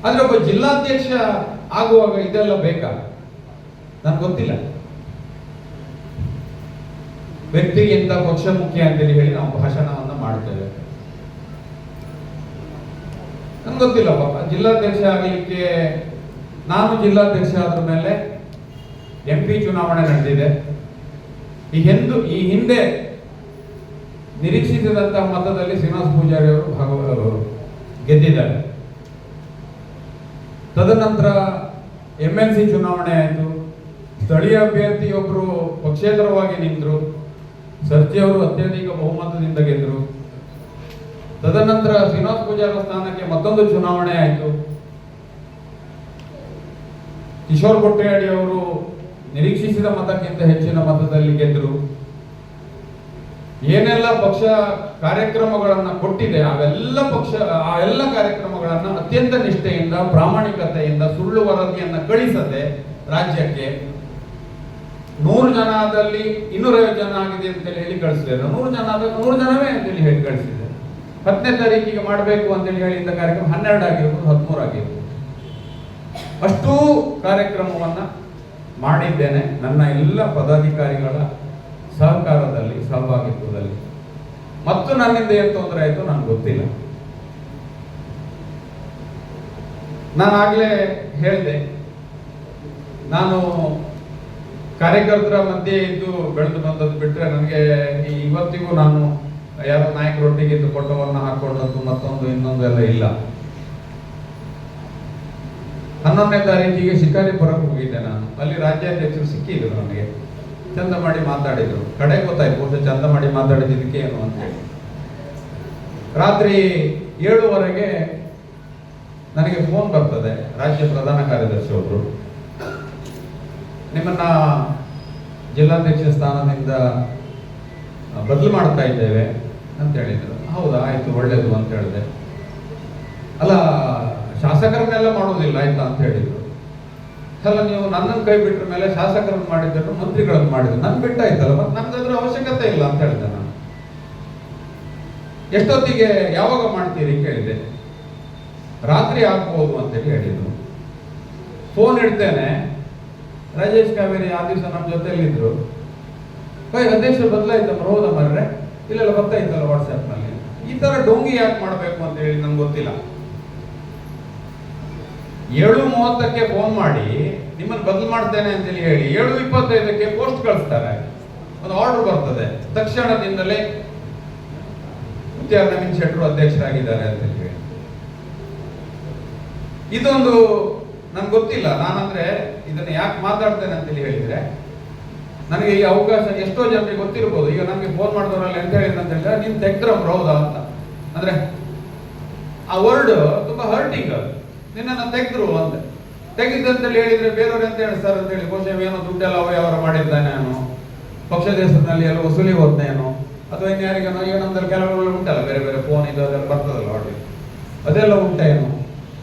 ಆದ್ರೆ ಒಬ್ಬ ಜಿಲ್ಲಾಧ್ಯಕ್ಷ ಆಗುವಾಗ ಇದೆಲ್ಲ ಬೇಕಾ? ನನ್ಗೆ ಗೊತ್ತಿಲ್ಲ. ವ್ಯಕ್ತಿಗಿಂತ ಪಕ್ಷ ಮುಖ್ಯ ಅಂತೇಳಿ ಹೇಳಿ ನಾವು ಭಾಷಣವನ್ನ ಮಾಡ್ತೇವೆ. ನನ್ಗೆ ಗೊತ್ತಿಲ್ಲ ಪಾಪ. ಜಿಲ್ಲಾಧ್ಯಕ್ಷ ಆಗಲಿಕ್ಕೆ ನಾನು ಜಿಲ್ಲಾಧ್ಯಕ್ಷ ಆದ ಮೇಲೆ MP ಚುನಾವಣೆ ನಡೆದಿದೆ. ಈ ಹಿಂದೆ ನಿರೀಕ್ಷಿಸಿದಂತಹ ಮತದಲ್ಲಿ ಶ್ರೀನಿವಾಸ ಪೂಜಾರಿ ಅವರು ಗೆದ್ದಿದ್ದಾರೆ. ತದನಂತರ MLC ಚುನಾವಣೆ ಆಯಿತು. ಸ್ಥಳೀಯ ಅಭ್ಯರ್ಥಿಯೊಬ್ಬರು ಪಕ್ಷೇತರವಾಗಿ ನಿಂತರು. ಸರ್ಜಿ ಅವರು ಅತ್ಯಧಿಕ ಬಹುಮತದಿಂದ ಗೆದ್ದರು. ತದನಂತರ ಶ್ರೀನಿವಾಸ ಪೂಜಾರಿ ಸ್ಥಾನಕ್ಕೆ ಮತ್ತೊಂದು ಚುನಾವಣೆ ಆಯಿತು. ಕಿಶೋರ್ ಕೊಟ್ರೇಡಿ ಅವರು ನಿರೀಕ್ಷಿಸಿದ ಮತಕ್ಕಿಂತ ಹೆಚ್ಚಿನ ಮತದಲ್ಲಿ ಗೆದ್ದರು. ಏನೆಲ್ಲ ಪಕ್ಷ ಕಾರ್ಯಕ್ರಮಗಳನ್ನ ಕೊಟ್ಟಿದೆ ಆ ಎಲ್ಲ ಕಾರ್ಯಕ್ರಮಗಳನ್ನ ಅತ್ಯಂತ ನಿಷ್ಠೆಯಿಂದ, ಪ್ರಾಮಾಣಿಕತೆಯಿಂದ, ಸುಳ್ಳು ವರದಿಯನ್ನ ಕಳಿಸದೆ ರಾಜ್ಯಕ್ಕೆ 100 ಜನದಲ್ಲಿ 250 ಜನ ಆಗಿದೆ ಅಂತ ಹೇಳಿ ಕಳಿಸಿದೆ. 100 ಜನ ಆದಾಗ 100 ಜನವೇ ಅಂತೇಳಿ ಹೇಳಿ ಕಳಿಸಿದೆ. 10ನೇ ತಾರೀಕಿಗೆ ಮಾಡಬೇಕು ಅಂತೇಳಿ ಹೇಳಿದ್ದ ಕಾರ್ಯಕ್ರಮ 12 ಆಗಿರ್ಬೋದು, 13 ಆಗಿರ್ಬೋದು. ಅಷ್ಟೂ ಕಾರ್ಯಕ್ರಮವನ್ನ ಮಾಡಿದ್ದೇನೆ ನನ್ನ ಎಲ್ಲ ಪದಾಧಿಕಾರಿಗಳ ಸಹಕಾರದಲ್ಲಿ, ಸಹಭಾಗಿತ್ವದಲ್ಲಿ. ಮತ್ತು ನನ್ನಿಂದ ಏನು ತೊಂದರೆ ಆಯಿತು ನನಗೆ ಗೊತ್ತಿಲ್ಲ. ನಾನು ಆಗ್ಲೇ ಹೇಳಿದೆ, ನಾನು ಕಾರ್ಯಕರ್ತರ ಮಧ್ಯೆ ಇದ್ದು ಬೆಳೆದು ಬಂದದ್ದು ಬಿಟ್ಟರೆ ನನಗೆ ಇವತ್ತಿಗೂ ನಾನು ಯಾರೋ ನಾಯಕರೊಟ್ಟಿಗೆ ಇದ್ದು ಫೋಟೋವನ್ನು ಹಾಕೊಂಡದ್ದು ಮತ್ತೊಂದು ಇನ್ನೊಂದು ಎಲ್ಲ ಇಲ್ಲ. 11ನೇ ತಾರೀಕಿಗೆ ಶಿಕಾರಿಪುರಕ್ಕೆ ಹೋಗಿದ್ದೆ ನಾನು. ಅಲ್ಲಿ ರಾಜ್ಯಾಧ್ಯಕ್ಷರು ಸಿಕ್ಕಿದ್ರು ನನಗೆ, ಚಂದ ಮಾಡಿ ಮಾತಾಡಿದ್ರು. ಕಡೆ ಗೊತ್ತಾಯ್ತು ಬಹುಶಃ ಚಂದ ಮಾಡಿ ಮಾತಾಡಿದ್ದಕ್ಕೆ ಏನು ಅಂತ ಹೇಳಿ. ರಾತ್ರಿ 7:15ಗೆ ನನಗೆ ಫೋನ್ ಬರ್ತದೆ. ರಾಜ್ಯ ಪ್ರಧಾನ ಕಾರ್ಯದರ್ಶಿ ಒಬ್ರು, ನಿಮ್ಮನ್ನ ಜಿಲ್ಲಾಧ್ಯಕ್ಷ ಸ್ಥಾನದಿಂದ ಬದಲು ಮಾಡ್ತಾ ಇದ್ದೇವೆ ಅಂತ ಹೇಳಿದ್ರು. ಹೌದಾ, ಆಯ್ತು, ಒಳ್ಳೇದು ಅಂತ ಹೇಳಿದೆ. ಅಲ್ಲ, ಶಾಸಕರನ್ನೆಲ್ಲ ಮಾಡೋದಿಲ್ಲ ಆಯ್ತಾ ಅಂತ ಹೇಳಿದ್ರು. ಅಲ್ಲ, ನೀವು ನನ್ನನ್ನು ಕೈ ಬಿಟ್ರ ಮೇಲೆ ಶಾಸಕರನ್ನು ಮಾಡಿದ್ರು, ಮಂತ್ರಿಗಳನ್ನು ಮಾಡಿದ್ರು, ನನ್ ಬಿಟ್ಟಾಯ್ತಲ್ಲ, ಮತ್ತೆ ನನ್ಗದ್ರ ಅವಶ್ಯಕತೆ ಇಲ್ಲ ಅಂತ ಹೇಳಿದೆ ನಾನು. ಎಷ್ಟೊತ್ತಿಗೆ ಯಾವಾಗ ಮಾಡ್ತೀರಿ ಕೇಳಿದೆ. ರಾತ್ರಿ ಆಗ್ಬೋದು ಅಂತೇಳಿ ಹೇಳಿದ್ರು. ಫೋನ್ ಇಡ್ತೇನೆ, ರಾಜೇಶ್ ಕಾವೇರಿ ಆ ದಿವಸ ನಮ್ಮ ಜೊತೆಯಲ್ಲಿದ್ರು. ಅಧ್ಯಕ್ಷರು ಬದಲಾಯ್ತಮ್ಮ, ಹೌದಾ ಮರ್ರೆ, ಇಲ್ಲೆಲ್ಲ ಬರ್ತಾಯಿತ್ತಲ್ಲ ವಾಟ್ಸ್ಆ್ಯಪ್ ನಲ್ಲಿ. ಈ ತರ ಡೋಂಗಿ ಯಾಕೆ ಮಾಡ್ಬೇಕು ಅಂತ ಹೇಳಿ ನಮ್ಗೆ ಗೊತ್ತಿಲ್ಲ. 7:30ಕ್ಕೆ ಫೋನ್ ಮಾಡಿ ನಿಮ್ಮನ್ನು ಬದಲು ಮಾಡ್ತೇನೆ ಅಂತೇಳಿ ಹೇಳಿ 7:25ಕ್ಕೆ ಪೋಸ್ಟ್ ಕಳಿಸ್ತಾರೆ. ಒಂದು ಆರ್ಡರ್ ಬರ್ತದೆ, ತಕ್ಷಣದಿಂದಲೇ ಮುತ್ಯಾಲ ನವೀನ್ ಶೆಟ್ಟರು ಅಧ್ಯಕ್ಷರಾಗಿದ್ದಾರೆ ಅಂತ ಹೇಳಿ. ಇದೊಂದು ನನ್ಗೆ ಗೊತ್ತಿಲ್ಲ. ನಾನಂದ್ರೆ ಇದನ್ನ ಯಾಕೆ ಮಾತಾಡ್ತೇನೆ ಅಂತೇಳಿ ಹೇಳಿದ್ರೆ, ನನಗೆ ಈ ಅವಕಾಶ ಎಷ್ಟೋ ಜನರಿಗೆ ಗೊತ್ತಿರ್ಬೋದು. ಈಗ ನನಗೆ ಫೋನ್ ಮಾಡಿದವರಲ್ಲಿ ಎಂತ ಹೇಳಿದ್ರು ಅಂತ ಹೇಳಿದ್ರೆ, ನೀನ್ ತೆಗ್ದ್ರಮ್ರ ಹೌದಾ ಅಂತ. ಅಂದ್ರೆ ಆ ವರ್ಡ್ ತುಂಬಾ ಹರ್ಟಿಂಗ್. ನಿನ್ನನ್ನು ತೆಗೆದ್ರು ಅಂತ ತೆಗೆದಂತೇಳಿ ಹೇಳಿದ್ರೆ ಬೇರೆಯವ್ರು ಎಂತ ಹೇಳ್ತಾರೆ ಅಂತ ಹೇಳಿ, ಬಹುಶಃ ಏನೋ ದುಡ್ಡೆಲ್ಲ ಅವಯವರ ಮಾಡಿದ್ದಾನೆ ಅವನು, ಪಕ್ಷದ ಹೆಸರಿನಲ್ಲಿ ಎಲ್ಲ ವಸೂಲಿ ಹೋದ್ನೇನೋ, ಅಥವಾ ಇನ್ಯಾರಿಗೇನೋ. ಈಗ ನಮ್ದಲ್ಲಿ ಕೆಲವರು ಉಂಟಲ್ಲ ಬೇರೆ ಬೇರೆ ಫೋನ್ ಇದು ಅದೆಲ್ಲ ಬರ್ತದಲ್ಲ ಆರ್ಡರ್, ಅದೆಲ್ಲ ಉಂಟೇನು